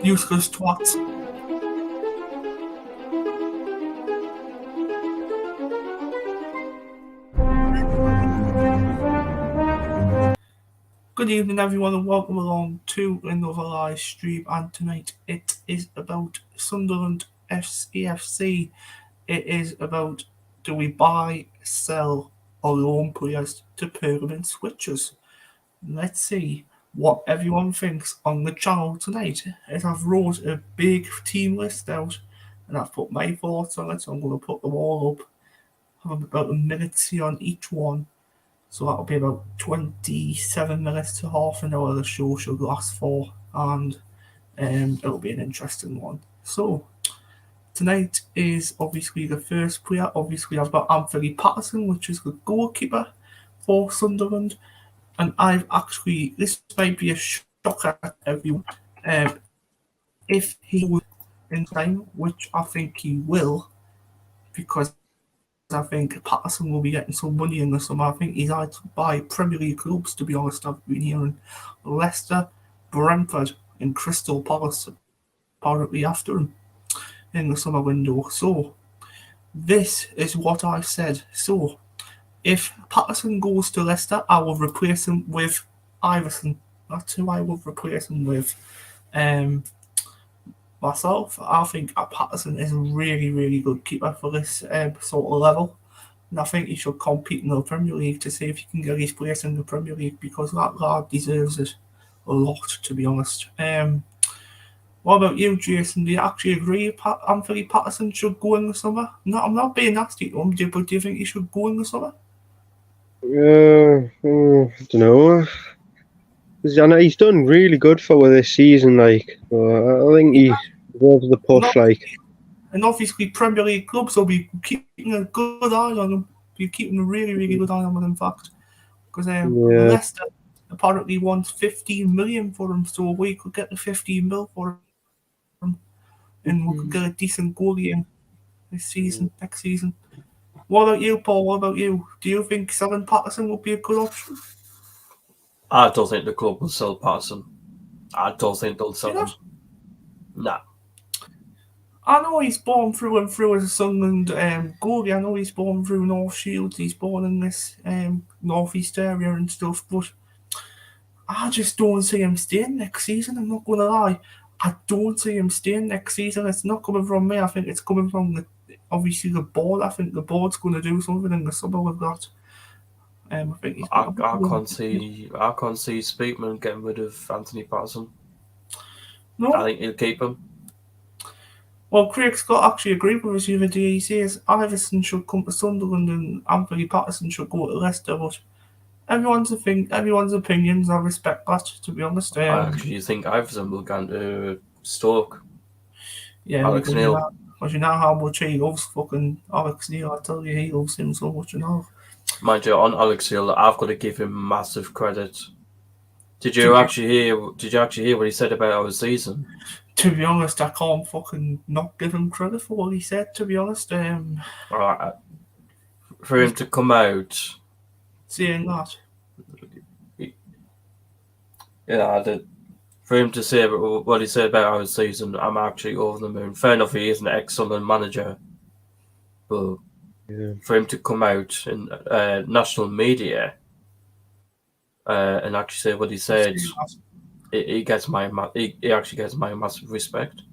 Useless twats. Good evening, everyone, and welcome along to another live stream. And tonight it is about Sunderland SAFC. It is about, do we buy, sell, or loan players to permanent switchers? Let's see what everyone thinks on the channel tonight. As I've wrote a big team list out, and I've put my thoughts on it, so I'm going to put them all up. I have about a minute here on each one. So that'll be about 27 minutes to half an hour the show should last for, and it'll be an interesting one. So tonight is obviously the first player. Obviously, I've got Anthony Patterson, which is the goalkeeper for Sunderland, and I've actually, this might be a shocker to everyone, if he will in time, which I think he will, because I think Patterson will be getting some money in the summer. I think he's out by Premier League clubs, to be honest. I've been hearing Leicester, Brentford, and Crystal Palace apparently after him in the summer window. So, this is what I said. So, if Patterson goes to Leicester, I will replace him with Iverson. That's who I will replace him with. Myself, I think Patterson is a really, really good keeper for this sort of level. And I think he should compete in the Premier League to see if he can get his place in the Premier League, because that lad deserves it a lot, to be honest. What about you, Jason? Do you actually agree Anthony Patterson should go in the summer? No, I'm not being nasty to him, but do you think he should go in the summer? I don't know. He's done really good for this season. I think he deserves the push. And obviously, Premier League clubs will be keeping a good eye on him. Be keeping a really, really good eye on him, in fact, because Leicester apparently wants 15 million for him, so we could get the 15 mil for him, and we could get a decent goalie in this season, next season. What about you, Paul? What about you? Do you think selling Patterson would be a good option? I don't think the club will sell Patterson. I don't think they'll sell him. Nah. I know he's born through and through as a Sunderland goalie. I know he's born through North Shields. He's born in this North East area and stuff. But I just don't see him staying next season. I'm not going to lie. I don't see him staying next season. It's not coming from me. I think it's coming from obviously the board. I think the board's going to do something in the summer with that. I can't see Speakman getting rid of Anthony Patterson. No, I think he'll keep him. Well, Craig Scott actually agreed with us the other day. He says Iverson should come to Sunderland and Anthony Patterson should go to Leicester. But everyone's opinions. I respect that, to be honest. I actually think Iverson will go to Stoke. Yeah, Alex Neil. Because you know how much he loves fucking Alex Neil. I tell you, he loves him so much, Mind you, on Alex Neil, I've got to give him massive credit. Did you actually hear what he said about our season? To be honest, I can't fucking not give him credit for what he said, to be honest. For him to come out saying that. For him to say what he said about our season, I'm actually over the moon. Fair enough, he is an excellent manager. But for him to come out in national media and actually say what he said, he actually gets my massive respect.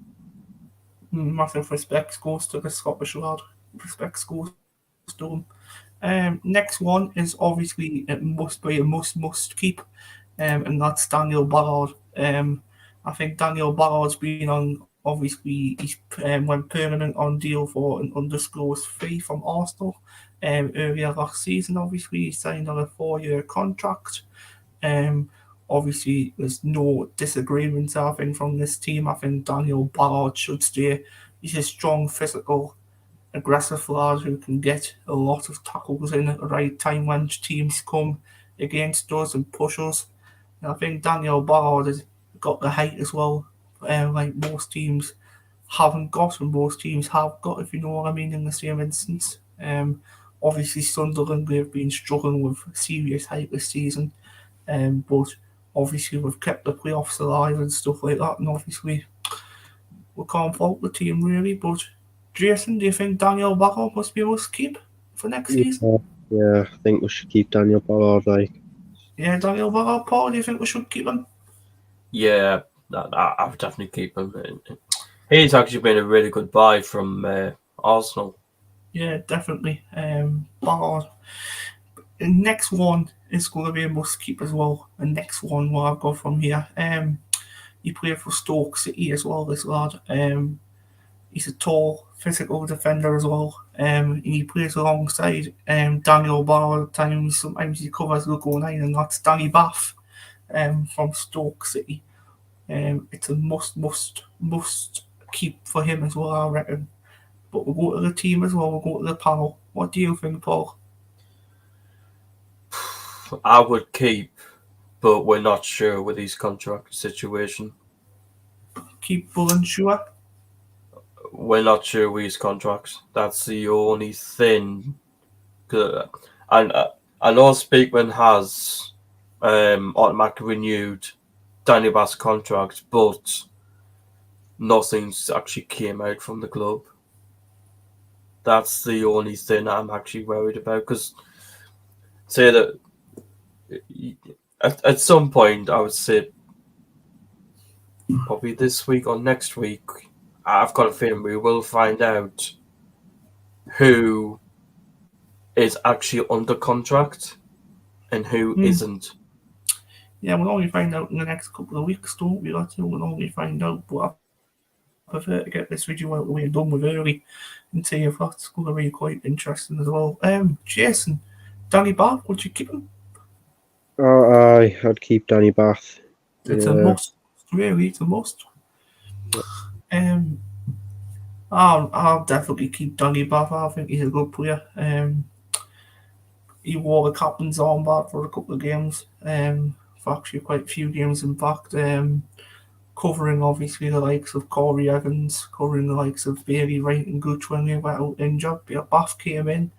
Massive respect goes to the Scottish lad. Respect goes to him. Next one is obviously it must be a must keep, and that's Daniel Ballard. I think Daniel Ballard's been on. Obviously, he's went permanent on deal for an undisclosed fee from Arsenal earlier last season. Obviously, he signed on a 4-year contract. Obviously, there's no disagreements, I think, from this team. I think Daniel Ballard should stay. He's a strong, physical, aggressive lad who can get a lot of tackles in at the right time when teams come against us and push us. And I think Daniel Ballard has got the height as well, like most teams haven't got, and most teams have got, if you know what I mean, in the same instance. Obviously, Sunderland, they've been struggling with serious height this season, but obviously we've kept the playoffs alive and stuff like that, and obviously we can't fault the team really. But Jason, do you think Daniel Ballard must be a must keep for next season? Yeah, I think we should keep Daniel Ballard. Yeah, Daniel Ballard. Paul, do you think we should keep him? Yeah, I would definitely keep him. He's actually been a really good buy from Arsenal. Yeah, definitely. Ballard. The next one is going to be a must keep as well. The next one, what I've got from here. He played for Stoke City as well, this lad. He's a tall, physical defender as well. And he plays alongside Daniel Ballard at times. Sometimes he covers Lugo 9, and that's Danny Bath from Stoke City. It's a must keep for him as well, I reckon. But we'll go to the team as well, we'll go to the panel. What do you think, Paul? I would keep, but we're not sure with his contract situation. Keep full and sure? We're not sure with his contracts. That's the only thing. And I know Speakman has automatically renewed Danny Bath's contract, but nothing's actually came out from the club. That's the only thing I'm actually worried about, because say that at some point, I would say probably this week or next week, I've got a feeling we will find out who is actually under contract and who isn't. Yeah, we'll only find out in the next couple of weeks, don't we? That's we'll only find out, but I prefer to get this video out of the way and done with early and see if that's going to be quite interesting as well. Jason, Danny Bath, would you keep him? I'd keep Danny Bath. It's a must, really. It's a must. I'll definitely keep Danny Bath. I think he's a good player. He wore the captain's armband for a couple of games. For actually quite a few games, in fact. Covering obviously the likes of Corry Evans, covering the likes of Bailey Wright and Gooch when they were out injured. But Bath came in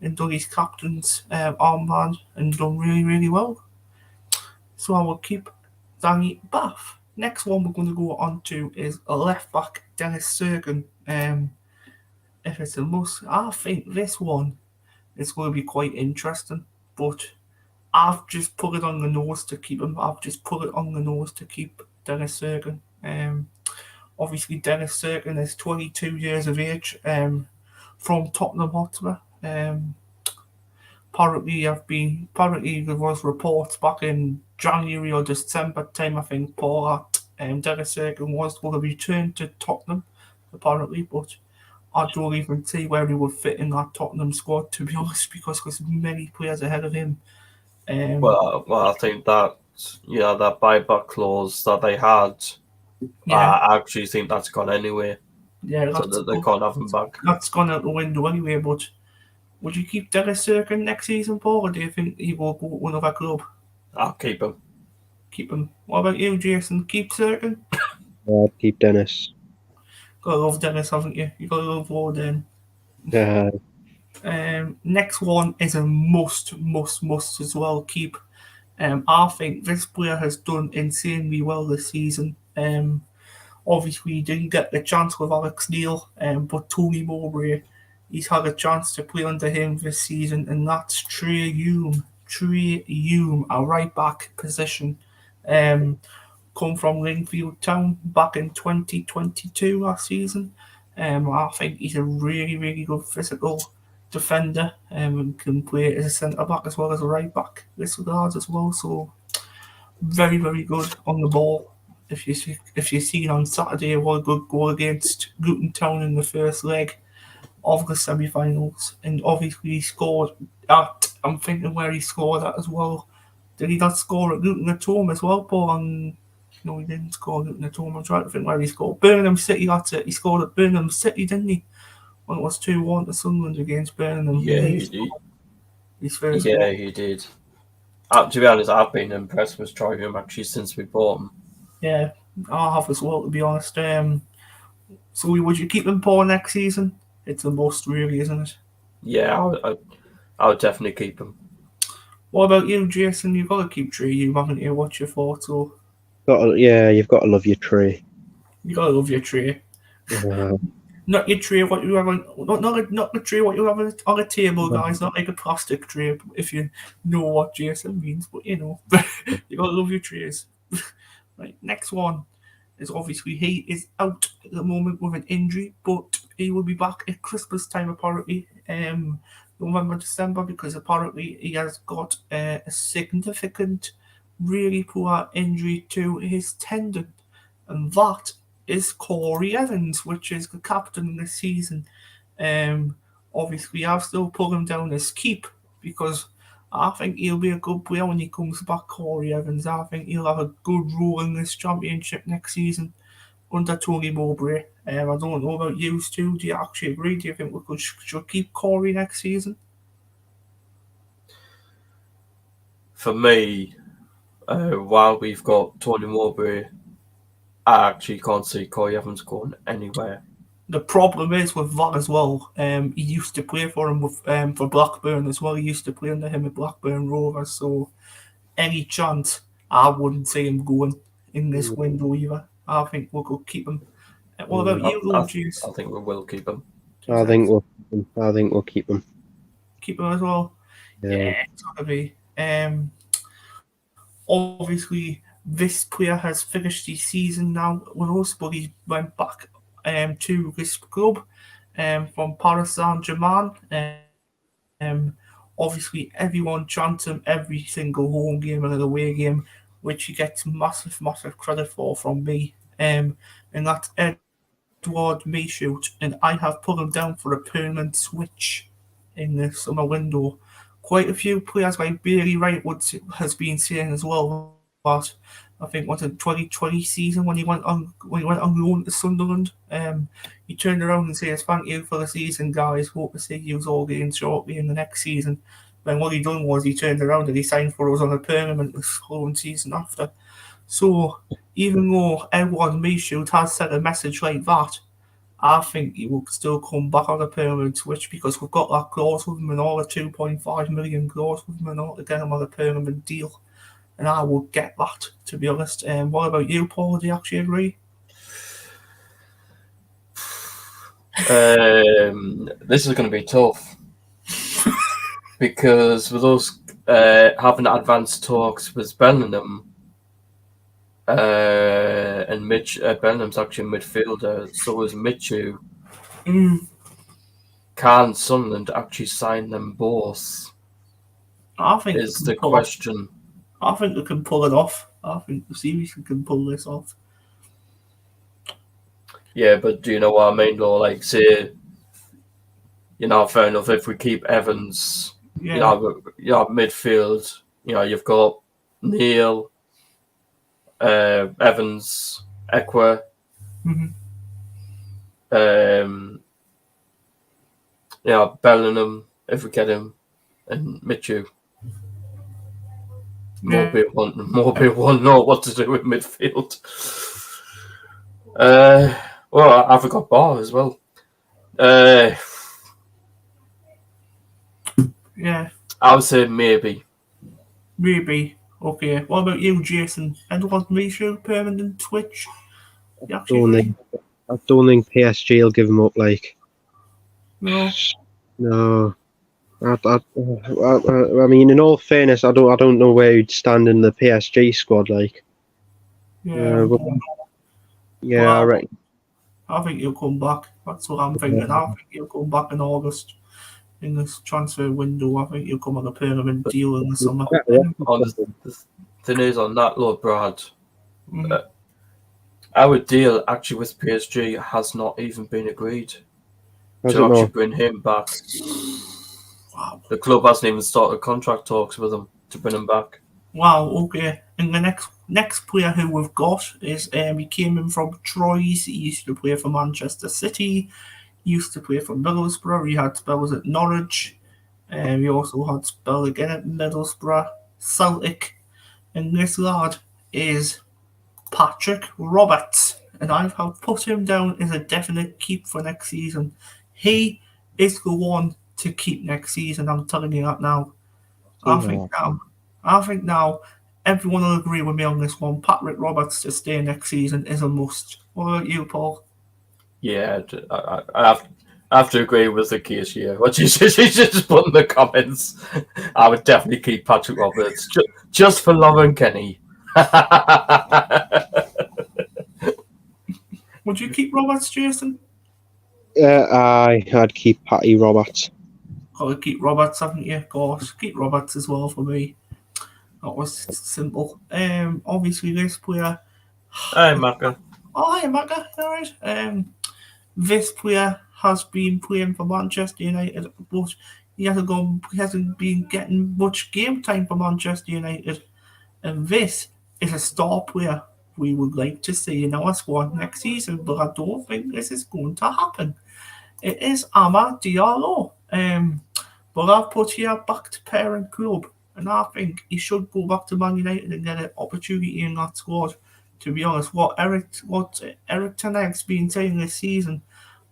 and done his captain's armband and done really, really well. So I will keep Danny Bath. Next one we're going to go on to is a left back, Dennis Serkin. If it's a must, I think this one is going to be quite interesting. But I've just put it on the nose to keep him. I've just put it on the nose to keep Dennis Serkin. Obviously, Dennis Serkin is 22 years of age, from Tottenham Hotspur. Apparently there was reports back in January or December time, I think, Paul, that Dennis Serkin was going to return to Tottenham, apparently, but I don't even see where he would fit in that Tottenham squad, to be honest, because there's many players ahead of him. Well, I think that that buyback clause that they had, I actually think that's gone anyway. Yeah, so they can't have him back. That's gone out the window anyway. But would you keep Dennis Serkin next season, Paul, or do you think he will go to another club? I'll keep him. Keep him. What about you, Jason? Keep Serkin? I'd keep Dennis. Gotta love Dennis, haven't you? You gotta love Warden. Yeah. Next one is a must as well. Keep. I think this player has done insanely well this season. Obviously, he didn't get the chance with Alex Neil, but Tony Mowbray, he's had a chance to play under him this season, and that's Trey Hume. Trey Hume, a right back position. Come from Lingfield Town back in 2022 last season. I think he's a really, really good physical defender and can play as a centre back as well as a right back. This regards as well, so very, very good on the ball. If you see on Saturday, what a good goal against Luton Town in the first leg of the semi-finals, and obviously he scored at. I'm thinking where he scored at as well. Did he not score at Luton at home as well, Paul? No, he didn't score at Luton at home. I'm trying to think where he scored. Birmingham City, that's it. He scored at Birmingham City, didn't he? When it was 2-1 to Sunderland against Birmingham. Yeah, he did. His first yeah, goal. he did. To be honest, I've been impressed with Troy Hume actually since we bought him. Yeah, I have as well, to be honest. So would you keep him, Paul, next season? It's a must, really, isn't it? Yeah, I would definitely keep him. What about you, Jason? You've got to keep Trey Hume, haven't you? What's your thoughts? You've got to love your Trey. You got to love your Trey. Not your tray, what you have on, not the tray, what you have on a table, guys. Not like a plastic tray, if you know what Jason means. But you know, you gotta love your trays. Right, next one is obviously he is out at the moment with an injury, but he will be back at Christmas time apparently, November, December, because apparently he has got a significant, really poor injury to his tendon, and that is Corry Evans, which is the captain this season. Obviously, I've still put him down as keep because I think he'll be a good player when he comes back, Corry Evans. I think he'll have a good role in this championship next season under Tony Mowbray. I don't know about you two. Do you actually agree? Do you think we should keep Corry next season? For me, while we've got Tony Mowbray, I actually can't see Corry Evans going anywhere. The problem is with that as well. He used to play for him for Blackburn as well. He used to play under him at Blackburn Rovers. So any chance, I wouldn't see him going in this window either. I think we'll keep him. What about you, Lucius? I think we will keep him. I think we'll keep him. Keep him as well. Yeah, it's gotta be. Obviously, this player has finished his season now with us, but he went back to this club from Paris Saint-Germain. Obviously, everyone chants him every single home game and away game, which he gets massive, massive credit for from me. And that's Edward Mayshute, and I have put him down for a permanent switch in the summer window. Quite a few players like Bailey Wright has been saying as well that I think was in 2020 season when he went on loan to Sunderland. He turned around and says, "Thank you for the season, guys. Hope to see you all again shortly in the next season." Then what he done was he turned around and he signed for us on a permanent this whole season after. So even though Edward Mayshute has said a message like that, I think he will still come back on a permanent switch because we've got that clause with him and all, a 2.5 million clause with him and all to get him on a permanent deal. And I will get that, to be honest. What about you, Paul? Do you actually agree? This is going to be tough because with us having advanced talks with Bellingham, and Bellingham's actually a midfielder, so is Michu. Can Sunderland actually sign them both? I think is the question. I think they can pull it off. I think the series can pull this off. Yeah, but do you know what I mean, though? Like, say, fair enough, if we keep Evans, you have midfield, you've got Neil, Evans, Ekwa, Bellingham, if we get him, and Michu. More people won't know what to do with midfield. Well, I forgot Bar as well. Yeah. I would say maybe. Maybe. Okay. What about you, Jason? Edward Mayshute permanent switch? I don't think PSG will give him up. Like, no. I mean, in all fairness, I don't know where he'd stand in the PSG squad. Like, I reckon. I think he'll come back. That's what I'm thinking. I think he'll come back in August in this transfer window. I think he'll come on a permanent deal in the summer. The thing is, on that, Lord Brad, our deal actually with PSG has not even been agreed to actually bring him back. Wow. The club hasn't even started contract talks with him to bring him back. Wow, okay. And the next player who we've got is he came in from Troyes. He used to play for Manchester City. He used to play for Middlesbrough. He had spells at Norwich. He also had spells again at Middlesbrough, Celtic. And this lad is Patrick Roberts. And I have put him down as a definite keep for next season. He is the one to keep next season. I'm telling you that now. I think now everyone will agree with me on this one. Patrick Roberts to stay next season is a must. What about you, Paul? Yeah, I have to agree with the case here. What she just put in the comments. I would definitely keep Patrick Roberts just for Love and Kenny. Would you keep Roberts, Jason? I'd keep Patty Roberts. Gotta keep Roberts, haven't you? Of course, keep Roberts as well for me. That was simple. Obviously this player. Hey, Macca. Oh, hi, Macca. All right. This player has been playing for Manchester United, but he hasn't been getting much game time for Manchester United. And this is a star player we would like to see in our squad next season, but I don't think this is going to happen. It is Amad Diallo. But I've put here back to parent club, and I think he should go back to Man United and get an opportunity in that squad. To be honest, what Eric Ten Hag's been saying this season,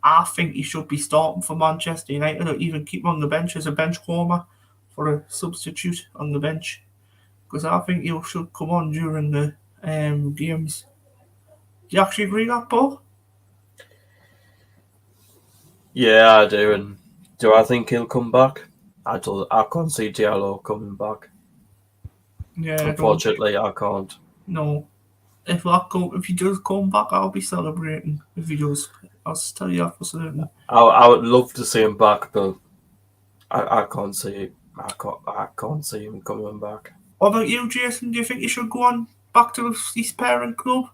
I think he should be starting for Manchester United or even keep him on the bench as a bench warmer for a substitute on the bench. Because I think he should come on during the games. Do you actually agree with that, Paul? Yeah, I do. And do I think he'll come back? I can't see Diallo coming back. Yeah. Unfortunately, I can't. No. If he does come back, I'll be celebrating. If he does, I'll tell you that for certain. I would love to see him back, but I can't see. I can't see him coming back. What about you, Jason? Do you think he should go on back to his parent club?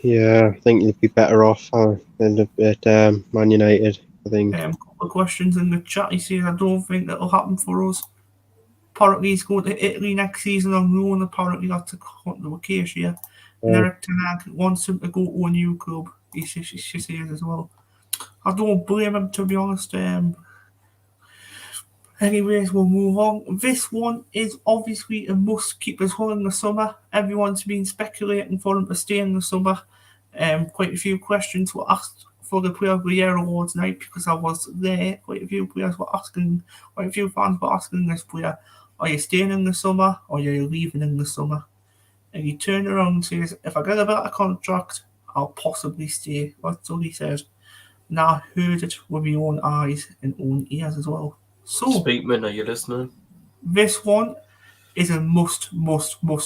Yeah, I think he'd be better off than at Man United. I think. A couple of questions in the chat. He says, I don't think that'll happen for us. Apparently, he's going to Italy next season on loan. Apparently, that's the case here. And Eric Ten Hag wants him to go to a new club. He says as well. I don't blame him, to be honest. Anyways, we'll move on. This one is obviously a must keep as well in the summer. Everyone's been speculating for him to stay in the summer. Quite a few questions were asked for the Player of the Year awards night because I was there. Quite a few fans were asking this player, are you staying in the summer or are you leaving in the summer? And he turned around and says, if I get a better contract, I'll possibly stay. That's all he said. And I heard it with my own eyes and own ears as well. So, Speakman, are you listening? This one is a must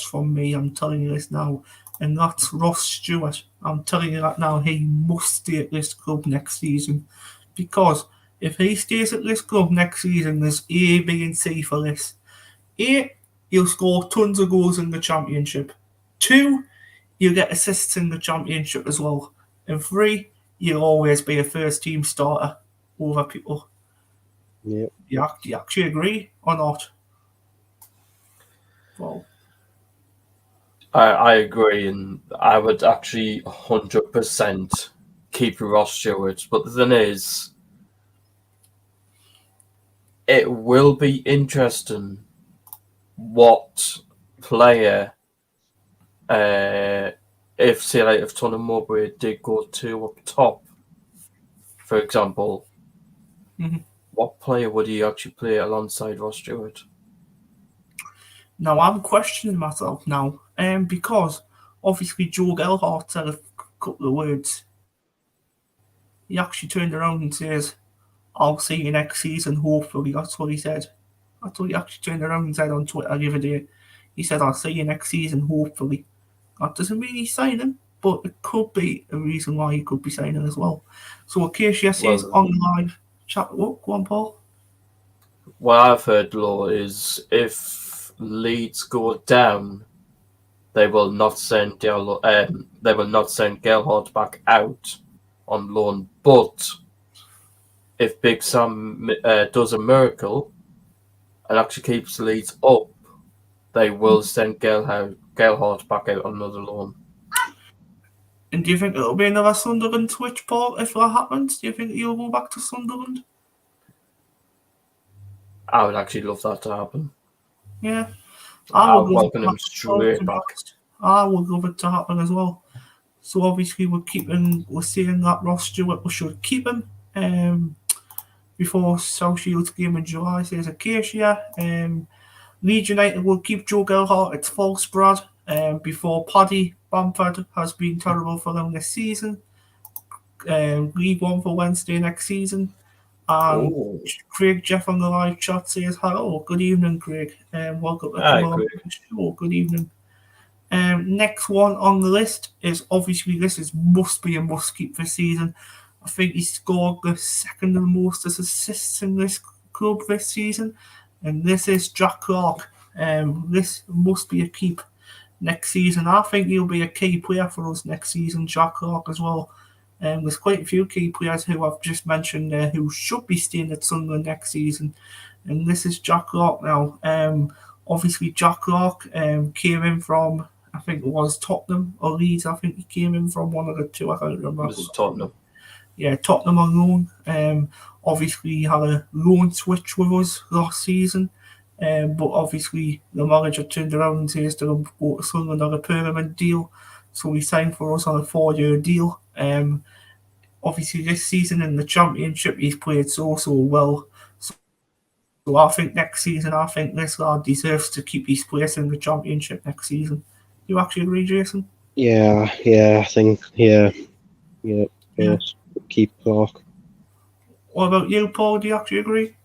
from me. I'm telling you this now. And that's Ross Stewart. I'm telling you that now. He must stay at this club next season. Because if he stays at this club next season, there's A, B, and C for this. A, he'll score tons of goals in the Championship. 2, he'll get assists in the Championship as well. And 3, he'll always be a first-team starter over people. Yep. Do you actually agree or not? Well, I agree, and I would actually 100% keep Ross Stewart. But the thing is, it will be interesting what player, if say like if Tottenham Mowbray did go to up top, for example, what player would he actually play alongside Ross Stewart? Now I'm questioning myself now, because obviously Joe Gelhardt said a couple of words. He actually turned around and says, I'll see you next season, hopefully. That's what he said. That's what he actually turned around and said on Twitter the other day. He said, I'll see you next season, hopefully. That doesn't mean he's signing, but it could be a reason why he could be signing as well. So, Acacia says on the live chat, go on, Paul. What I've heard, Law, is if Leeds go down, they will not send Gelhardt back out on loan. But if Big Sam does a miracle and actually keeps Leeds up, they will send Gelhardt back out on another loan. And do you think it'll be another Sunderland switch, Paul, if that happens? Do you think he'll go back to Sunderland? I would actually love that to happen. Yeah. I would welcome him straight back. I would love it to happen as well. So obviously we're saying that Ross Stewart, we should keep him before South Shields game in July, says Acacia. Leeds United will keep Joe Gelhardt. It's false, Brad. Before Paddy Bamford has been terrible for them this season. League One for Wednesday next season. And Craig Jeff on the live chat says hello. Good evening, Craig. Welcome to come on the show. Good evening. Next one on the list is obviously must be a must keep this season. I think he scored the second most assists in this club this season, and this is Jack Clark. This must be a keep next season. I think he'll be a key player for us next season, Jack Clark as well. There's quite a few key players who I've just mentioned there who should be staying at Sunderland next season, and this is Jack Clark now. Obviously, Jack Clark came in from, I think it was Tottenham or Leeds. I think he came in from one of the two. I can't remember. It was Tottenham. Yeah, Tottenham on loan. Obviously, he had a loan switch with us last season. But obviously, the manager turned around and says to him, go to Sunderland on a permanent deal. So he signed for us on a 4-year deal. Obviously, this season in the Championship, he's played so well. So I think next season, this lad deserves to keep his place in the Championship next season. Do you actually agree, Jason? Yeah, I think, yeah. Keep Clark. What about you, Paul? Do you actually agree?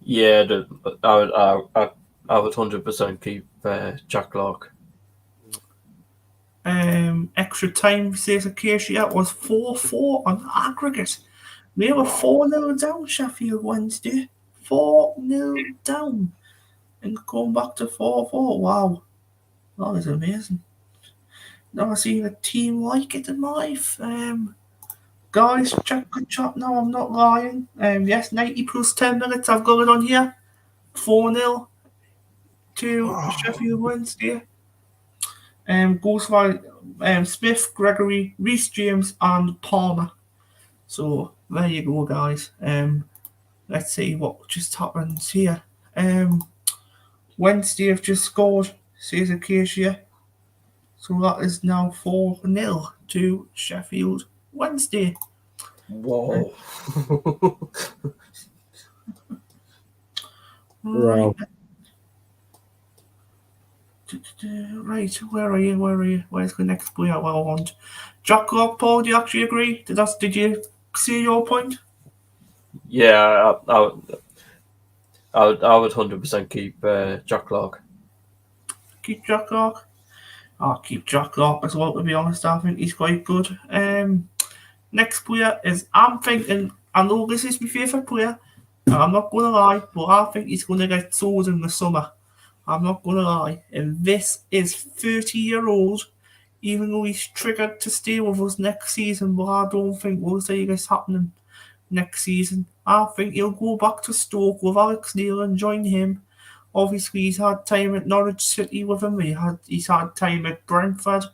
Yeah, I would 100% keep Jack Clark. Extra time, says Acacia, was 4-4 on aggregate. We were 4-0 down, Sheffield Wednesday. 4-0 down. And going back to 4-4. Wow. That is amazing. Never seen a team like it in life. Guys, check the chat now. I'm not lying. Yes, 90 plus 10 minutes. I've got it on here. 4-0 to Sheffield Wednesday. Goes by Smith, Gregory, Reece James, and Palmer. So there you go, guys. Let's see what just happens here. Wednesday have just scored, says Acacia. So that is now 4-0 to Sheffield Wednesday. Whoa. Wow. Right, where are you? Where's the next player I want? Jack Clark, Paul, do you actually agree? Did you see your point? Yeah, I would 100% keep Jack Clark. Keep Jack Clark? I'll keep Jack Clark as well, to be honest. I think he's quite good. Next player is, I'm thinking, I know this is my favourite player, and I'm not going to lie, but I think he's going to get sold in the summer. I'm not going to lie. And this is 30-year-old, even though he's triggered to stay with us next season, but I don't think we'll see this happening next season. I think he'll go back to Stoke with Alex Neil and join him. Obviously, he's had time at Norwich City with him. He's had time at Brentford,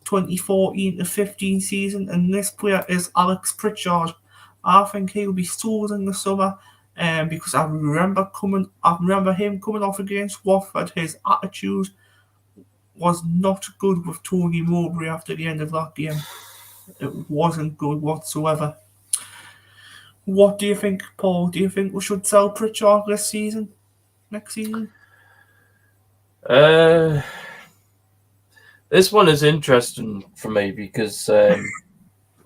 2014 to 15 season, and this player is Alex Pritchard. I think he'll be sold in the summer, because I remember him coming off against Watford. His attitude was not good with Tony Mowbray after the end of that game. It wasn't good whatsoever. What do you think, Paul? Do you think we should sell Pritchard next season? This one is interesting for me because I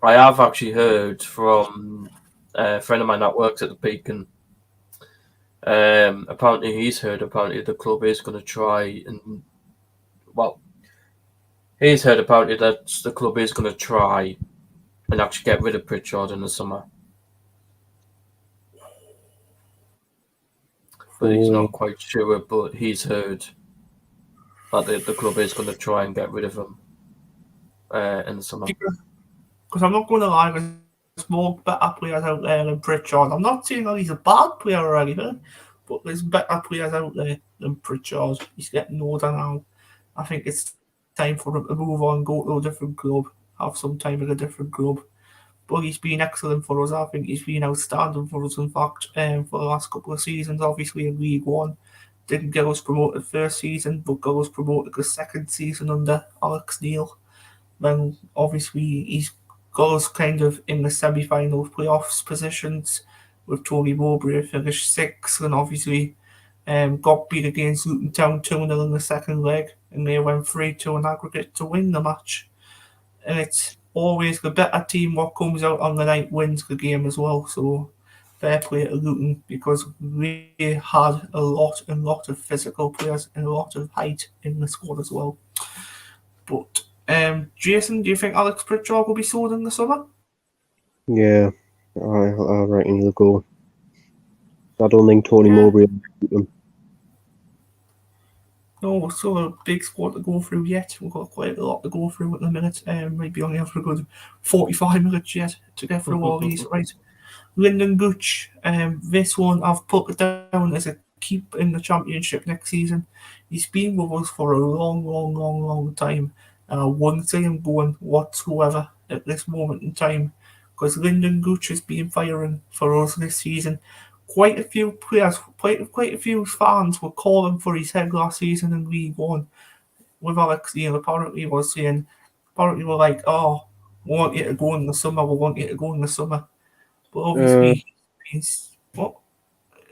have actually heard from a friend of mine that works at the Beacon. Apparently the club is going to try and, well, he's heard apparently that the club is going to try and actually get rid of Pritchard in the summer. But he's not quite sure, but he's heard that the club is going to try and get rid of him in the summer. Because I'm not going to lie, there's more better players out there than Pritchard. I'm not saying that he's a bad player or anything, but there's better players out there than Pritchard. He's getting older now. I think it's time for him to move on, go to a different club, have some time at a different club. But he's been excellent for us. I think he's been outstanding for us, in fact, for the last couple of seasons. Obviously in League One, didn't get us promoted first season, but got us promoted the second season under Alex Neil. Then obviously he's got us kind of in the semi-final playoffs positions with Tony Mowbray, finished 6th, and obviously got beat against Luton Town 2-0 in the second leg, and they went 3-2 in aggregate to win the match. And it's always the better team what comes out on the night wins the game as well. So fair play to Luton because we had a lot of physical players and a lot of height in the squad as well. But Jason, do you think Alex Pritchard will be sold in the summer? Yeah, I reckon he'll go. I don't think Tony Mowbray will keep him. No, we're still a big squad to go through yet. We've got quite a lot to go through at the minute. Maybe only have a good 45 minutes yet to get through all these. Right. Lyndon Gooch, this one I've put it down as a keep in the championship next season. He's been with us for a long time. And I wouldn't see him going whatsoever at this moment in time. Because Lyndon Gooch has been firing for us this season. Quite a few players, quite a few fans were calling for his head last season in League One. With Alex Neil, apparently we're like, oh, we want you to go in the summer, But obviously, what?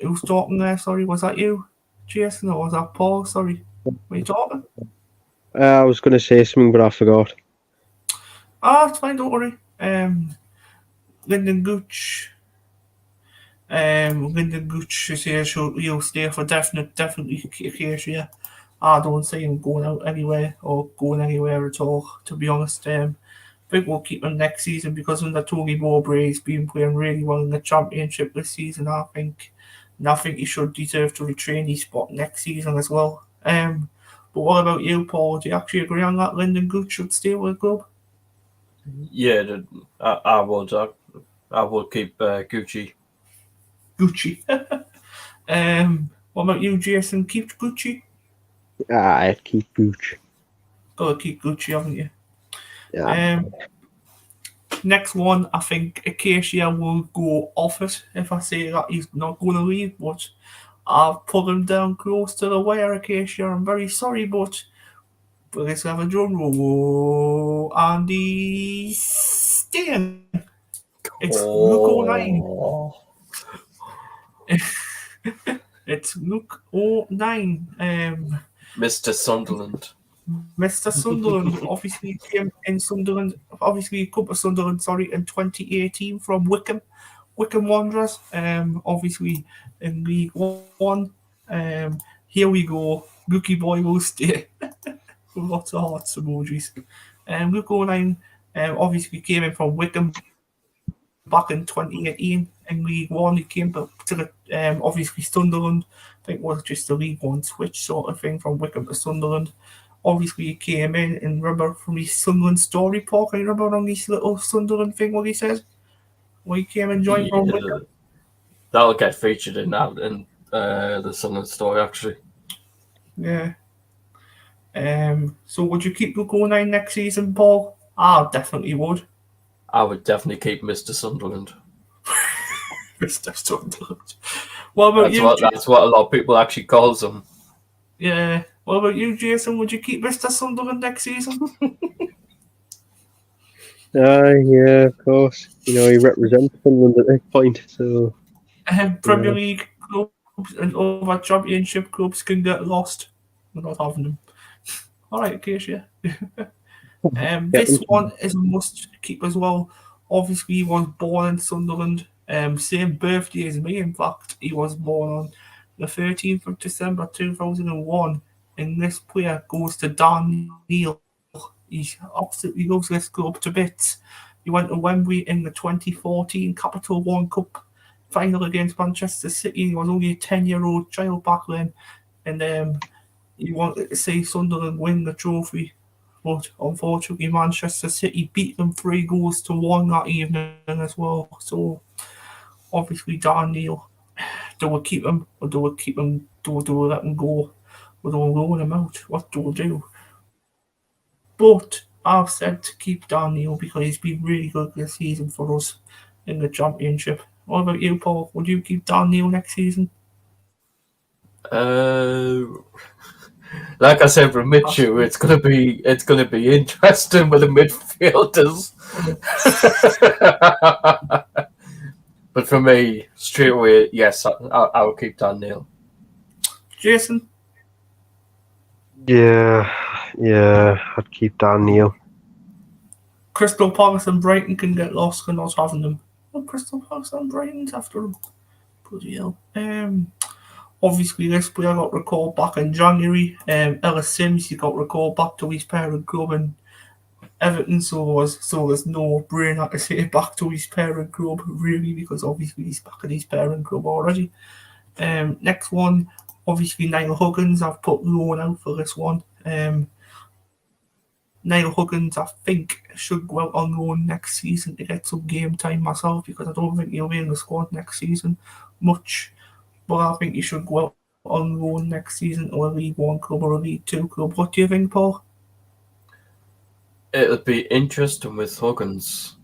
Who's talking there? Sorry, was that you, Jason, or was that Paul? Sorry, were you talking? I was going to say something, but I forgot. It's fine, don't worry. Lyndon Gooch. Lyndon Gooch is here, so he'll stay for definitely Acacia. I don't see him going out anywhere or going anywhere at all, to be honest. I think we'll keep him next season because under Tony Mowbray he's been playing really well in the championship this season, I think. And I think he should deserve to retain his spot next season as well. But what about you, Paul? Do you actually agree on that Lyndon Gooch should stay with the club? Yeah, I would. I would keep Gucci. Gucci. What about you, Jason? Keep Gucci? I'd keep Gooch. Gotta keep Gucci, haven't you? Yeah. Next one, I think Acacia will go off it if I say that he's not going to leave, but I've put him down close to the wire, Acacia. I'm very sorry, but let's have a drum roll. And he's staying. It's Luke 09. It's Luke 09. Mr. Sunderland. Mr. Sunderland obviously came in Sunderland. Obviously, come to Sunderland. In 2018 from Wycombe Wanderers. Obviously in League One. Here we go. Lucky boy will stay. Lots of hearts emojis. Luke 09 obviously came in from Wycombe back in 2018 in League One. He came to the obviously Sunderland. I think it was just a League One switch sort of thing from Wycombe to Sunderland. Obviously, he came in and remember from his Sunderland story, Paul. Can you remember on this little Sunderland thing what he said? When he came and joined from Wycombe? That'll get featured in the Sunderland story, actually. Yeah. So would you keep Luke 09 next season, Paul? I definitely would. I would definitely keep Mr. Sunderland. Mr. Sunderland. What about you? That's what a lot of people actually calls him. Yeah. What about you, Jason? Would you keep Mr. Sunderland next season? Yeah, of course. You know, he represents Finland at this point, so... Premier League clubs and other championship clubs can get lost. We're not having them. All right, Acacia. This one is a must keep as well. Obviously, he was born in Sunderland. Same birthday as me, in fact. He was born on the 13th of December 2001. And this player goes to Dan Neil. He absolutely loves this club to bits. He went to Wembley in the 2014 Capital One Cup final against Manchester City. He was only a 10-year-old child back then. And he wanted to see Sunderland win the trophy. But unfortunately, Manchester City beat them 3-1 that evening as well. So, obviously, Dan Neil, do we keep him or do we let him go? We don't loan him out. What do we do? But I've said to keep Dan Neil because he's been really good this season for us in the championship. What about you, Paul? Would you keep Dan Neil next season? Like I said from Mitchell, it's gonna be interesting with the midfielders. But for me, straight away, yes, I will keep Dan Neil. Jason? Yeah, I'd keep Dan Neil. Crystal Palace and Brighton can get lost for not having them. Well, Crystal Palace and Brighton's after them. Bloody hell. Obviously, this player got recalled back in January. Ellis Sims, he got recalled back to his parent club in Everton, so there's no brainer to say back to his parent club, really, because obviously he's back at his parent club already. Next one, obviously Niall Huggins. I've put loan out for this one. Niall Huggins, I think, should go out on loan next season to get some game time myself, because I don't think he'll be in the squad next season much. But I think he should go out on loan next season to a League One club or a League Two club. What do you think, Paul? It would be interesting with Huggins,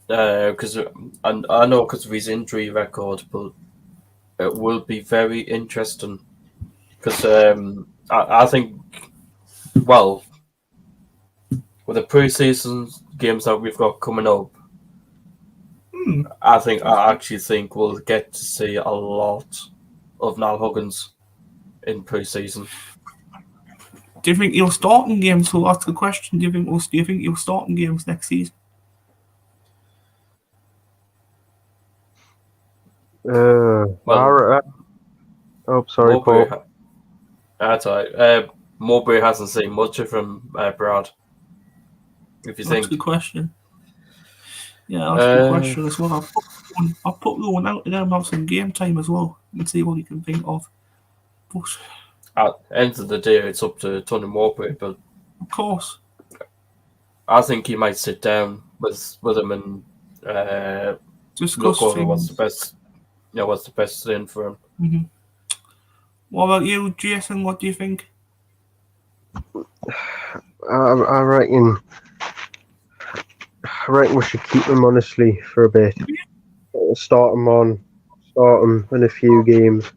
because I know because of his injury record, but it will be very interesting because I think, well, with the pre-season games that we've got coming up, I actually think we'll get to see a lot of Niall Huggins in pre-season. Do you think he'll start in games? So that's the question. Do you think he'll start in games next season? Sorry, Paul. That's all right. Mowbray hasn't seen much of him, Brad. If you think. That's a good question. Yeah, that's a good question as well. I'll put one out to them, have some game time as well, and see what he can think of. But at the end of the day, it's up to Tony Mowbray, but of course, I think he might sit down with him and discuss look over things. what's the best thing for him. Mm-hmm. What about you, Jason? What do you think? I reckon we should keep him, honestly, for a bit. Start him in a few games.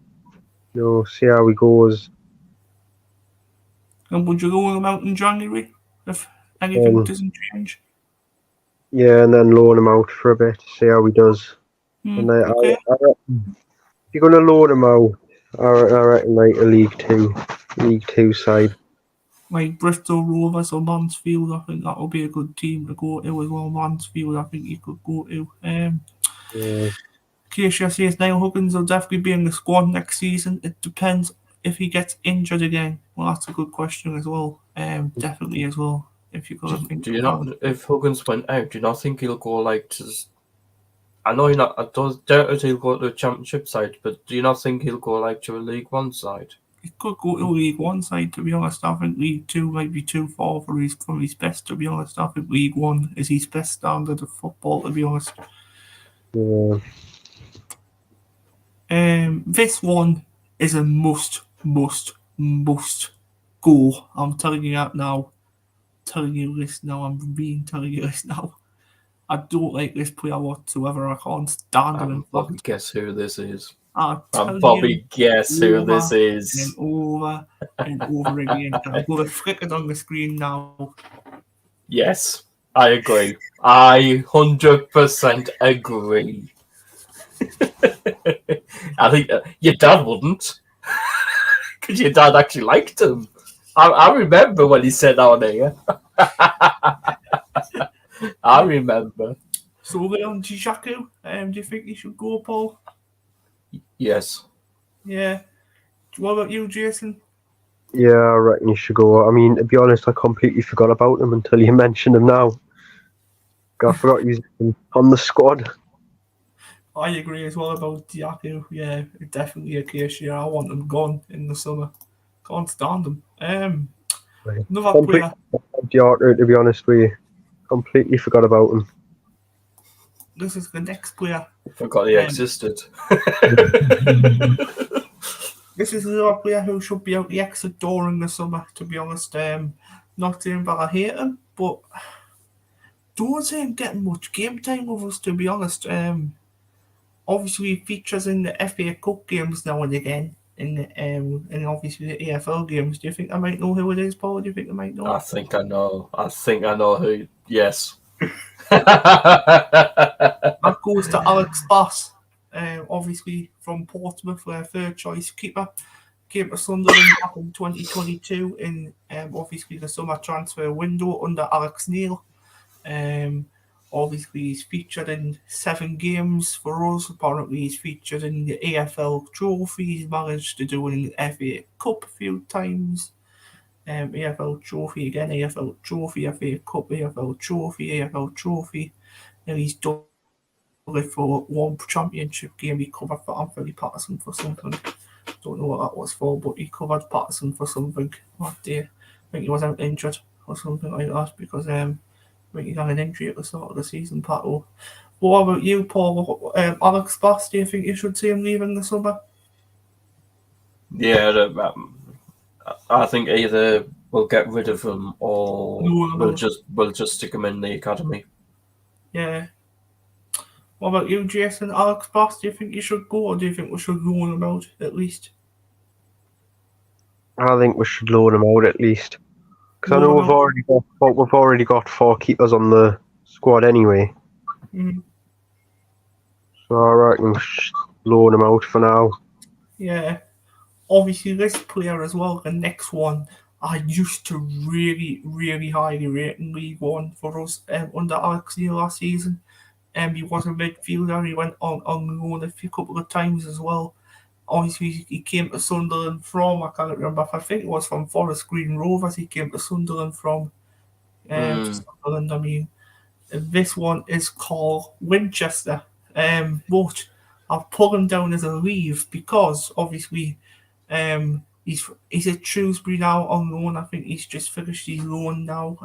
See how he goes. And would you loan him out in January if anything doesn't change? Yeah, and then loan him out for a bit, see how he does. And I reckon, if you're going to loan him out, I reckon like a League Two side. Like Bristol Rovers or Mansfield, I think that would be a good team to go to as well. Mansfield, I think you could go to. Keisha says Niall Huggins will definitely be in the squad next season. It depends if he gets injured again. Well, that's a good question as well. Definitely as well. If you're gonna think. Do you not? If Huggins went out, do you not think he'll go like to? I know I don't doubt he'll go to the Championship side, but do you not think he'll go like to a League One side? He could go to a League One side, to be honest. I think League Two might be too far for his best, to be honest. I think League One is his best standard of football, to be honest. Yeah. This one is a must go. I'm telling you that now. Telling you this now. I don't like this player whatsoever. I can't stand him. Bobby, guess who this is? Bobby, guess who this is. And over and over again. I'm going to flick it on the screen now. Yes, I agree. I 100% agree. I think your dad wouldn't, because your dad actually liked him. I remember when he said that on here. I remember. So we're on to Xhaka. Do you think he should go, Paul? Yes. Yeah. What about you, Jason? Yeah, I reckon he should go. I mean, to be honest, I completely forgot about him until you mentioned him now. I forgot he's on the squad. I agree as well about Xhaka. Yeah, definitely a case here. I want him gone in the summer. Can't stand him. Another player. Xhaka, to be honest with you, completely forgot about him. This is the next player. Forgot he existed. This is another player who should be out the exit door in the summer, to be honest. Not saying that I hate him, but don't see him getting much game time with us, to be honest. Obviously, he features in the FA Cup games now and again, and obviously the AFL games. Do you think I might know who it is, Paul? Do you think I might know? I think I know who. Yes. That goes to Alex Bass, obviously from Portsmouth, third choice keeper. Came to Sunderland back in 2022 in obviously the summer transfer window under Alex Neil. Obviously, he's featured in 7 games for us. Apparently, he's featured in the AFL Trophy. He's managed to do it in the FA Cup a few times. AFL Trophy again, AFL Trophy, FA Cup, AFL Trophy, AFL Trophy. And he's done it for one championship game. He covered for Anthony Patterson for something. Don't know what that was for, but he covered Patterson for something that day. I think he was out injured or something like that because I think he got an injury at the start of the season, Pat. What about you, Paul? Alex Bass, do you think you should see him leaving the summer? Yeah, I think either we'll get rid of him or we'll just stick him in the academy. Yeah. What about you, Jason? Alex Bass, do you think you should go, or do you think we should loan him out at least? I think we should loan him out at least. Because I know we've already got 4 keepers on the squad anyway. Mm. So I reckon we should loan him out for now. Yeah. Obviously, this player as well, the next one, I used to really, really highly rate in League One for us under Alex Neil last season. He was a midfielder. He went on loan a couple of times as well. Obviously, he came to Sunderland from, I can't remember, I think it was from Forest Green Rovers. He came to Sunderland from, Sunderland, I mean. This one is called Winchester. But I've put him down as a leave because, obviously, he's at Shrewsbury now on loan. I think he's just finished his loan now.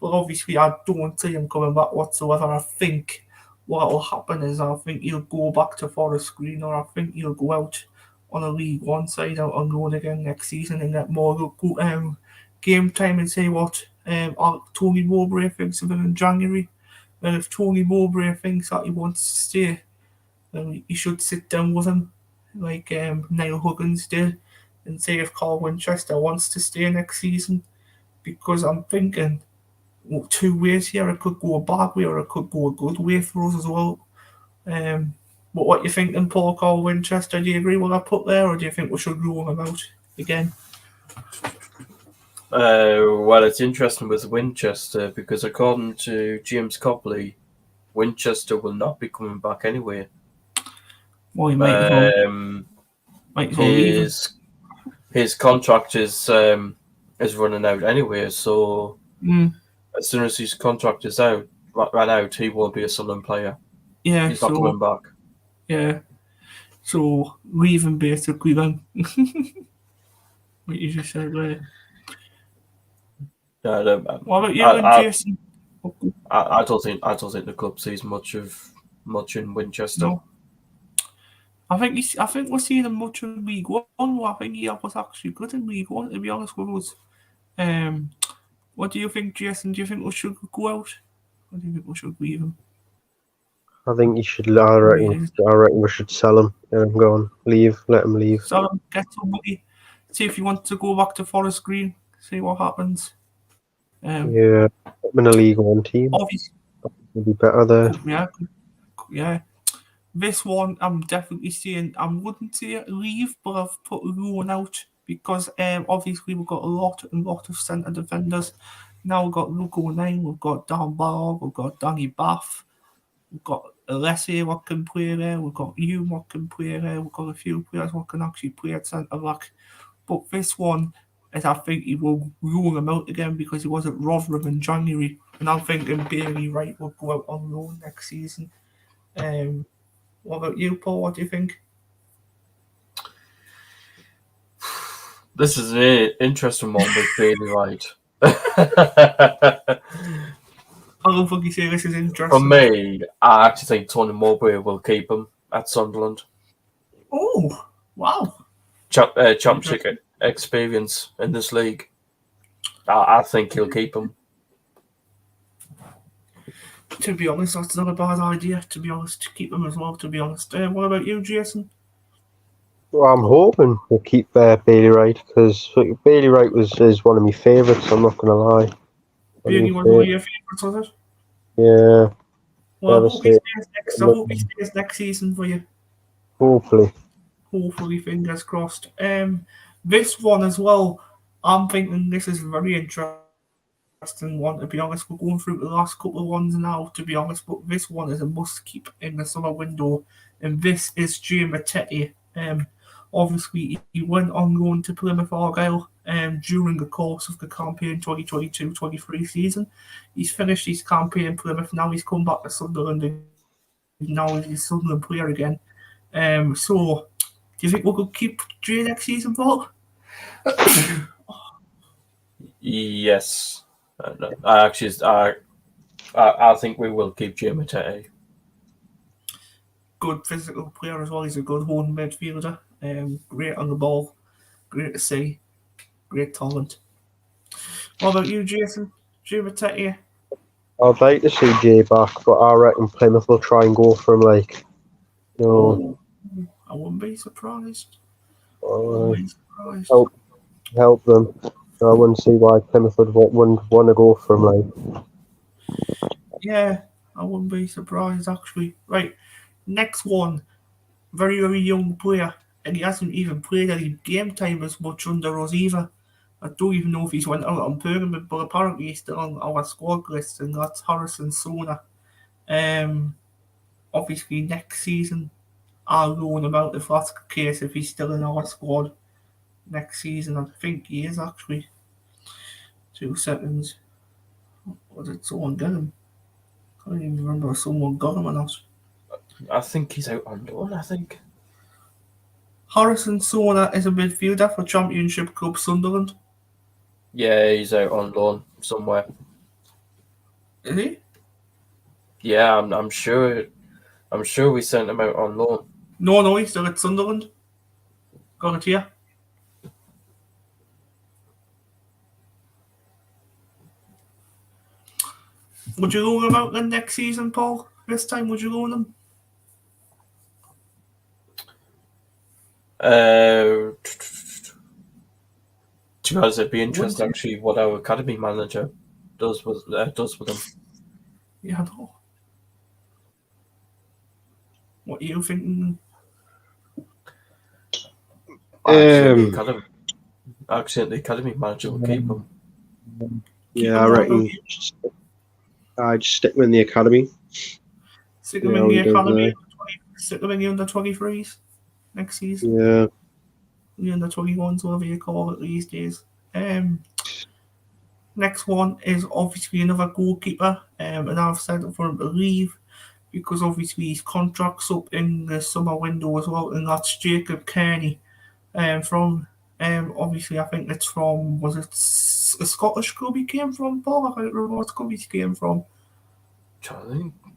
But obviously, I don't see him coming back whatsoever. I think what will happen is I think he'll go back to Forest Green, or I think he'll go out on a League One side out on loan again next season and get more game time and see what Tony Mowbray thinks of him in January. And if Tony Mowbray thinks that he wants to stay, then he should sit down with him like Niall Huggins did and say if Carl Winchester wants to stay next season. Because I'm thinking 2 ways here. It could go a bad way or it could go a good way for us as well. But what you thinking, Paul, Carl Winchester? Do you agree with what I put there, or do you think we should rule him out again? Well, it's interesting with Winchester because according to James Copley, Winchester will not be coming back anyway. Well, he might as well his contract is running out anyway, so as soon as his contract is ran out, he won't be a Sunderland player. Yeah, he's not coming back. Yeah, so leave him basically then. What you just said there. What about you and Jason? I don't think the club sees much in Winchester. No. I think we're seeing him much in League One. I think he was actually good in League One, to be honest with us. What do you think, Jason? Do you think we should go out? Or do you think we should leave him? I think you should. I reckon we should sell him. Let him go on. Let him leave. Sell him. Get somebody. See if he wants to go back to Forest Green. See what happens. Yeah, I'm in a League One team. Obviously, it'll be better there. Yeah. This one, I'm definitely saying I wouldn't say leave, but I've put loan out because obviously we've got a lot of centre defenders. Now we've got Luke O'Neill, we've got Dan Ballard, we've got Danny Bath, we've got Alessi what can play there, we've got Hume what can play there, we've got a few players what can actually play at centre back. But this one is I think he will rule him out again because he was at Rotherham in January. And I'm thinking Bailey Wright will go out on loan next season. What about you, Paul? What do you think? This is an interesting one with Bailey Wright. I don't think you say this is interesting. For me, I actually think Tony Mowbray will keep him at Sunderland. Oh, wow. Championship experience in this league. I think he'll keep him. To be honest, that's not a bad idea, to be honest, to keep him as well, to be honest. What about you, Jason? Well, I'm hoping we'll keep Bailey Wright, because Bailey Wright is one of my favourites, I'm not going to lie. Bailey was one of your favourites, was it? Yeah. Well, I hope he stays next season for you. Hopefully, fingers crossed. This one as well, I'm thinking this is very interesting interesting one, to be honest. We're going through the last couple of ones now, to be honest, but this one is a must keep in the summer window, and this is Jay Matete. Obviously, he went on loan to Plymouth Argyle during the course of the campaign 2022-23 season. He's finished his campaign in Plymouth, now he's come back to Sunderland, and now he's a Sunderland player again. So, do you think we could keep Jay next season, Paul? Yes. I think we will keep Jay Matete. Good physical player as well. He's a good home midfielder. Great on the ball. Great to see. Great talent. What about you, Jason? Jay Matete? I'd like to see Jay back, but I reckon Plymouth will try and go for him, like, you know. I wouldn't be surprised. Help them. So I wouldn't see why Plymouth would want to go for him, like. Yeah, I wouldn't be surprised, actually. Right, next one. Very, very young player, and he hasn't even played any game time as much under us either. I don't even know if he's went out on Permanent, but apparently he's still on our squad list, and that's Harrison Sona. Obviously, next season, I'll loan him out if that's the case, if he's still in our squad next season. I think he is, actually. 2 seconds. Or did someone get him? I can't even remember if someone got him or not. I think he's out on loan, I think. Harrison Sona is a midfielder for Championship Club Sunderland. Yeah, he's out on loan somewhere. Is he? Yeah, I'm sure. I'm sure we sent him out on loan. No, he's still at Sunderland. Got it here. Would you loan him out then next season, Paul? This time, would you loan him? To be honest, it'd be interesting actually what our academy manager does with him. Yeah, I know. What are you thinking? Actually, the academy manager will keep him. Yeah, I reckon I'd stick him in the academy. Stick him in the academy. Stick him in the under 23s next season. Yeah. The under 21s, whatever you call it these days. Next one is obviously another goalkeeper, and I've said for him to leave because obviously his contract's up in the summer window as well, and that's Jacob Kearney. From obviously I think it's from, was it a Scottish club he came from, Paul? I can't remember what club he came from.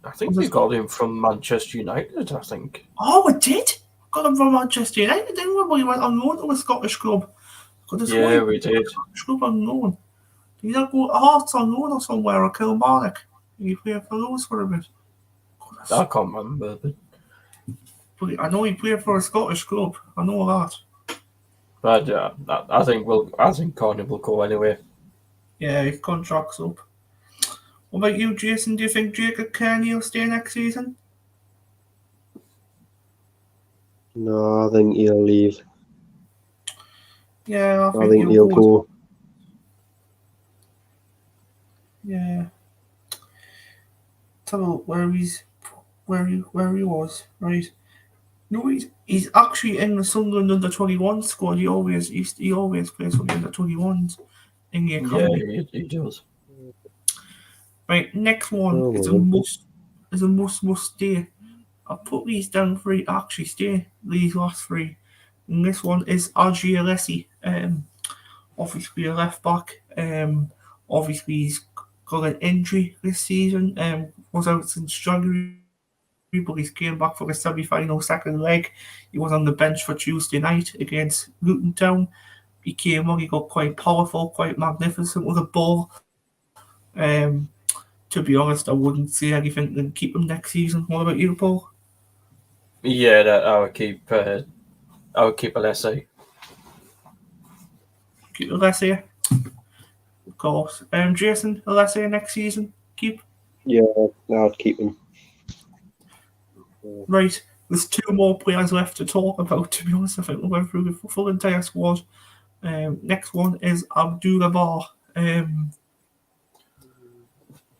I think we got him from Manchester United, I think. Oh, it did? Got him from Manchester United, didn't we? When he went on loan to a Scottish club. Yeah, we did. Scottish club on loan. Did he not go to Hearts on loan or somewhere, or Kilmarnock? Did he play for those for a bit? I can't remember. But I know he played for a Scottish club. I know that. But I think Corny will go anyway. Yeah, his contract's up. What about you, Jason? Do you think Jacob Kearney will stay next season? No, I think he'll leave. Yeah, I think he'll go. Yeah. Tell me where he was, right? No, he's actually in the Sunderland under 21 squad. He always plays for the under 21s in the academy. Yeah, he does. Right, next one is a must stay. I put these down for you to actually stay, these last three. And this one is RG Alessi. Obviously a left back. Obviously he's got an injury this season. Was out since January, but he's came back for the semi-final second leg. He was on the bench for Tuesday night against Luton Town. He came on, he got quite powerful, quite magnificent with a ball. To be honest, I wouldn't say anything than keep him next season. What about you, Paul? Yeah, I would keep Alessi. Keep Alessi, of course. Jason, Alessi next season, keep? Yeah, I'd keep him. Right, there's two more players left to talk about, to be honest. I think we went through the full entire squad. Next one is Abdullah Bar.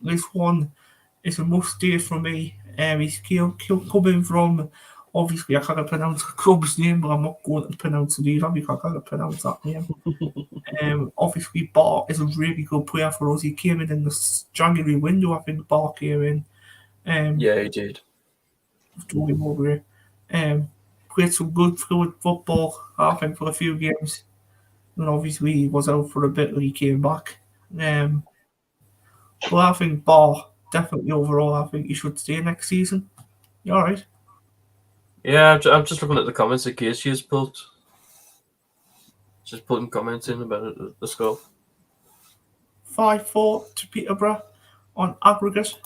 this one is a must-stay for me. He's coming from, obviously I can't pronounce the club's name, but I'm not going to pronounce it either because I can't pronounce that name. Obviously Bar is a really good player for us. He came in the January window, I think Bar came in. Yeah, he did. Told him over here. Played some good fluid football, I think, for a few games. And obviously he was out for a bit when he came back. But I think Bar, definitely overall, I think he should stay next season. You alright? Yeah, I'm just looking at the comments that Casey has put. Just putting comments in about the score. 5-4 to Peterborough on aggregate.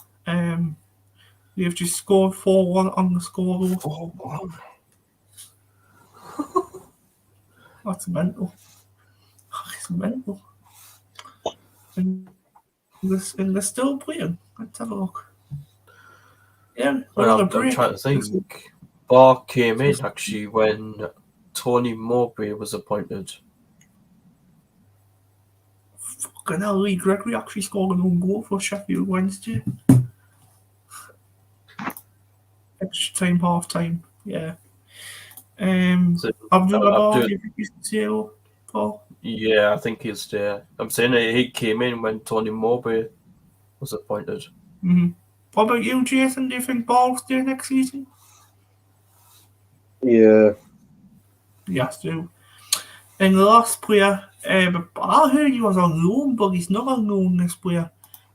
We have just scored 4-1 on the scoreboard. 4-1. That's mental. It's mental. And they're still playing. Let's have a look. Yeah, I'm trying to think. Bar came in actually when Tony Mowbray was appointed. Fucking hell, Lee Gregory actually scored an own goal for Sheffield Wednesday. Extra time, half time. Yeah. Abdullah, do you think he's still, Paul? Yeah, I think he'll stay. I'm saying he came in when Tony Mowbray was appointed. Mm-hmm. What about you, Jason? Do you think Ball will stay next season? Yeah. Yes, do. And the last player, I heard he was on loan, but he's not on loan, this player.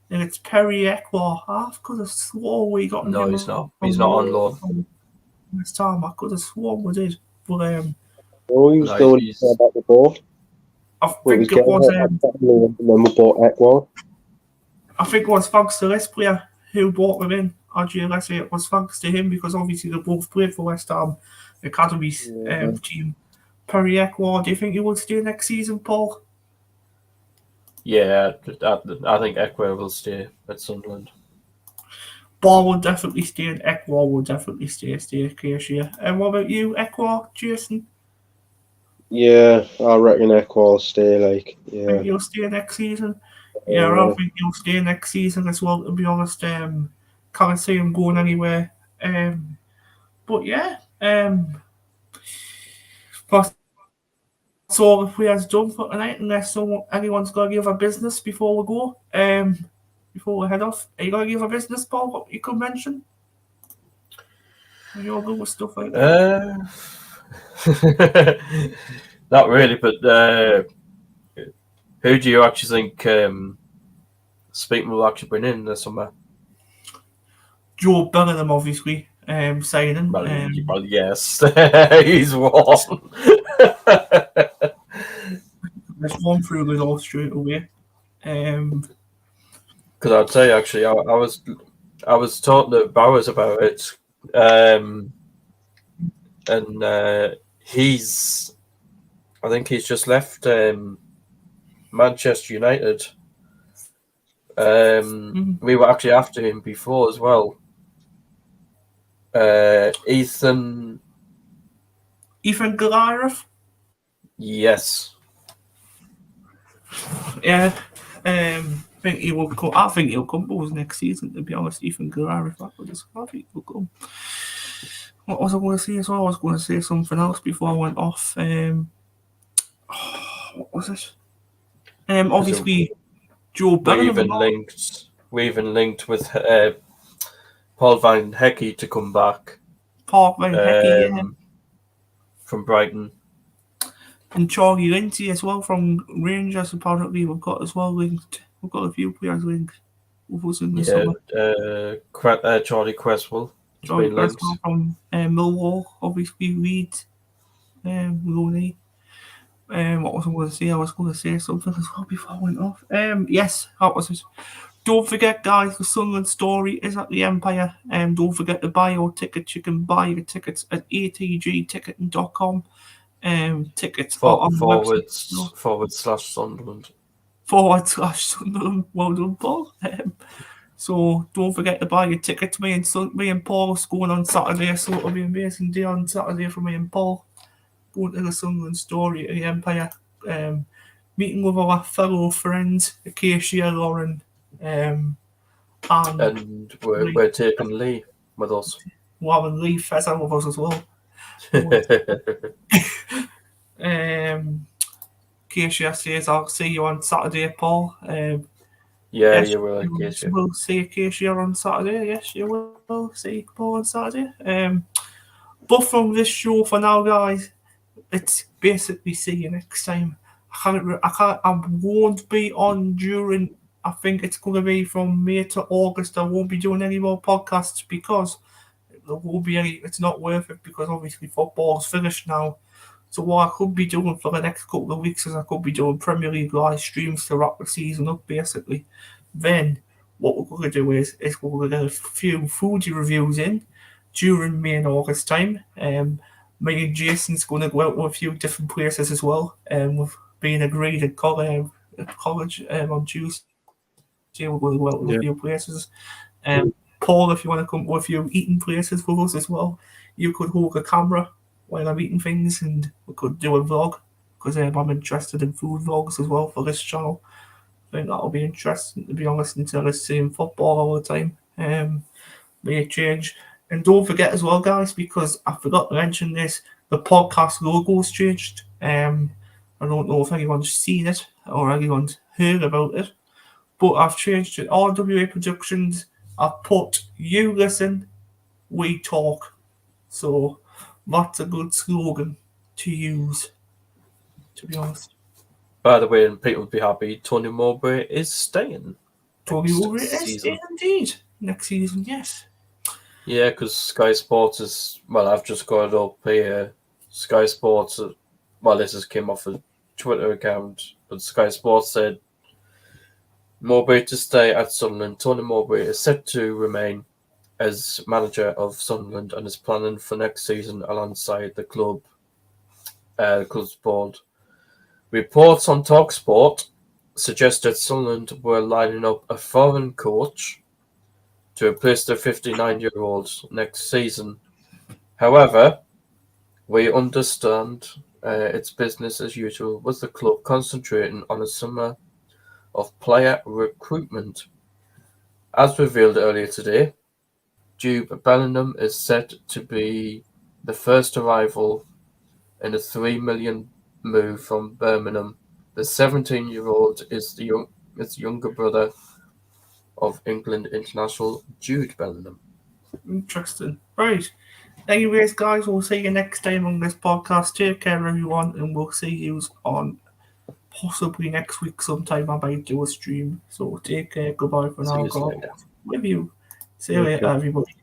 And it's Perry Ekwar. I could have sworn we got him. No, he's not. He's not on loan. This time, I could have sworn we did. But, oh, he was going about the ball. I think it was. And then we bought Ekwar. I think it was thanks to this player who brought him in. RGLSA, it was thanks to him because obviously they both played for West Ham Academy's team. Perry Ekwar, do you think he will stay next season, Paul? Yeah, I think Ekwar will stay at Sunderland. Ball will definitely stay and Ekwar will definitely stay case here. And what about you, Ekwar, Jason? Yeah, I reckon Ekwar will stay, yeah. Think he'll stay next season? Yeah, I think he'll stay next season as well, to be honest. Can't see him going anywhere. But yeah, that's all the players done for tonight, unless anyone's got to give a business before we go. Before we head off, are you going to give a business, Paul? What you could mention? Are you all good with stuff like that? Not really, but who do you actually think Speakman will actually bring in this summer? Joe Bellingham, obviously, signing. Well, yes, he's one. Let's run through the all straight away. Because I'd say actually, I was talking to Bowers about it, and I think he's just left Manchester United. We were actually after him before as well. Ethan Goliath? Yes. Yeah. I think he'll come both next season, to be honest. Ethan Goliath, I think he'll come. What was I going to say as well? I was going to say something else before I went off. What was it? Obviously, Joe Bellingham. We even linked with Paul Van Hecke to come back. Paul Van Hecke, from Brighton. And Charlie Lindsay as well from Rangers, apparently we've got as well linked. We've got a few players linked with us in the summer. Charlie Cresswell. Charlie Cresswell from Millwall, obviously Leeds, Looney. What was I going to say? I was going to say something as well before I went off. Yes, that was it. Don't forget, guys, the Sunderland story is at the Empire. Don't forget to buy your tickets. You can buy your tickets at atgticketing.com. Tickets forward slash Sunderland. /Sunderland. Well done, Paul. So don't forget to buy your tickets. Me and Paul are going on Saturday, so it'll be an amazing day on Saturday for me and Paul. Going to the Sunderland story at the Empire. Meeting with our fellow friends, Acacia, Lauren, And we're taking Lee with us. We're having Lee Fezzer with us as well. Casey says, I'll see you on Saturday, Paul. Yes, you will, Casey. We'll see Casey on Saturday. Yes, you will see Paul on Saturday. But from this show for now, guys, it's basically see you next time. I won't be on during. I think it's going to be from May to August. I won't be doing any more podcasts because there won't be any. It's not worth it because obviously football's finished now. So what I could be doing for the next couple of weeks is I could be doing Premier League live streams to wrap the season up, basically. Then what we're going to do is we're going to get a few foodie reviews in during May and August time. Me and Jason's going to go out to a few different places as well. We've been agreed at college on Tuesday. We're going to go out to a few places. Paul, if you want to come to a few eating places with us as well, you could hold a camera while I'm eating things and we could do a vlog because I'm interested in food vlogs as well for this channel. I think that'll be interesting, to be honest, instead of seeing football all the time. May change. And don't forget as well, guys, because I forgot to mention this, the podcast logo's changed. I don't know if anyone's seen it or anyone's heard about it, but I've changed it. RWA Productions, I've put you listen, we talk. So that's a good slogan to use, to be honest. By the way, and people would be happy, Tony Mowbray is staying. Tony Mowbray is staying indeed. Next season, yes. Yeah, because Sky Sports is, well, I've just got it up here. Sky Sports, well, this just came off a Twitter account, but Sky Sports said Mowbray to stay at Sunderland. Tony Mowbray is set to remain as manager of Sunderland and is planning for next season alongside the club's board. Reports on TalkSport suggested Sunderland were lining up a foreign coach to replace the 59-year-old next season. However, we understand it's business as usual with the club concentrating on a summer of player recruitment. As revealed earlier today, Jude Bellingham is set to be the first arrival in a $3 million move from Birmingham. The 17-year-old is the younger brother of England international Jude Bellingham. Interesting. Right. Anyways, guys, we'll see you next time on this podcast. Take care, everyone, and we'll see you on possibly next week sometime. I might do a stream. So take care. Goodbye for now. God with you. See you later, everybody.